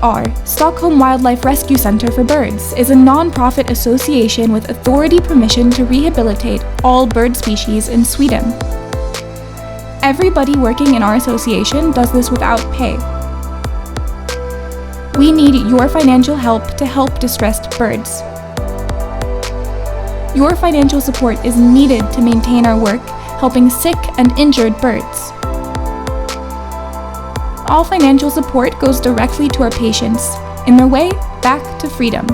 SVR, Stockholm Wildlife Rescue Center for Birds, is a non-profit association with authority permission to rehabilitate all bird species in Sweden. Everybody working in our association does this without pay. We need your financial help to help distressed birds. Your financial support is needed to maintain our work helping sick and injured birds. All financial support goes directly to our patients in their way back to freedom.